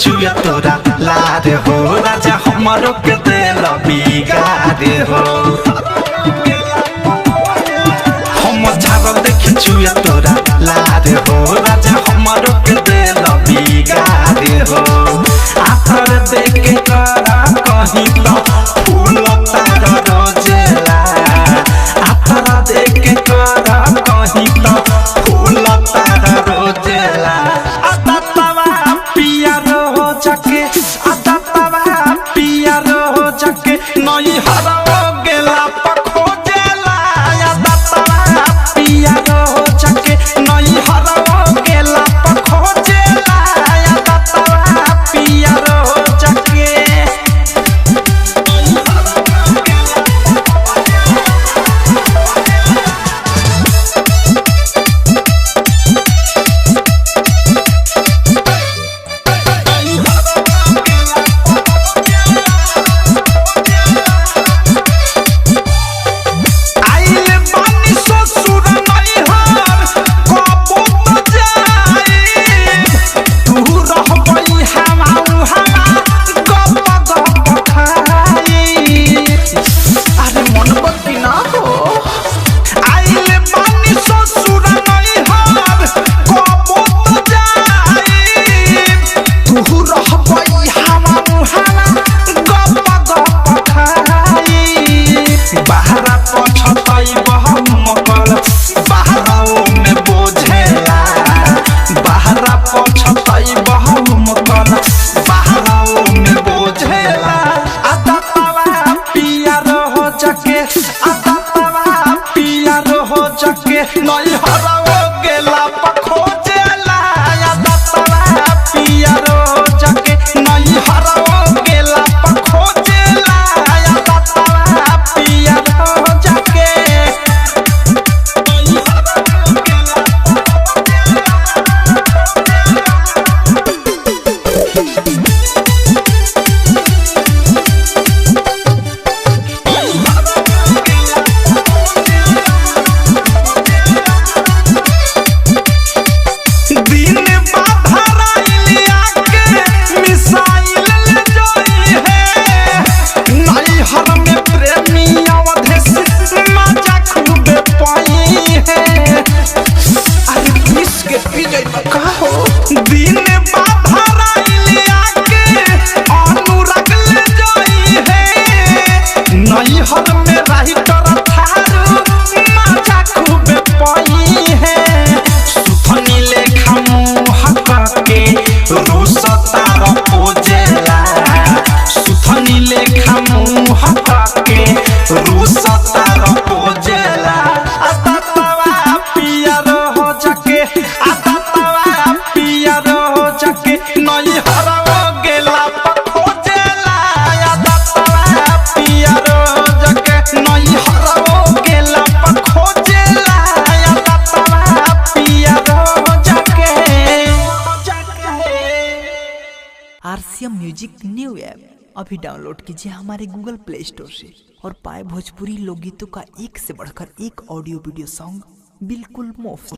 चुया तोरा लार हो राजा हमारो के दिल बिगाड़ हो हम झाड़ देख चुया तोरा लार हो राजा हमारो के दिल बिगाड़ हो आखर देख करा कहीं तो फूल तार रोजेला आखर देख करा कहीं तो फूल तार रोजेला आता तवा पिया रो जाके आता तवा पिया रो जाके नई हरो गेला पखो जेला आता तवा पिया रो जाके नई हरो गेला पखो जेला आता तवा पिया रो जाके नई हरो गेला पखो जेला आता तवा पिया रो जाके नई हरो गेला पखो जेला आता तवा पिया रो जाके नई हरो गेला पखो दिन बाधराइलिया के अनुराग ले जाई है नई हर में रही तर थारू माजा खूबे पाई है सुथनी लेखा मुहक के रुसतार पोजेला सुथनी लेखा मुहक के रुसतार पोजेला आता तवा पिया रो जाके आता नई हरो गेला पखो जेला आता तवा पिया रो जाके नई हरो गेला पखो जेला आता तवा पिया रो जाके आरसीएम म्यूजिक न्यू ऐप अभी डाउनलोड कीजिए हमारे गूगल प्ले स्टोर से और पाए भोजपुरी लोकगीतों का एक से बढ़कर एक ऑडियो वीडियो सॉन्ग बिल्कुल मुफ्त।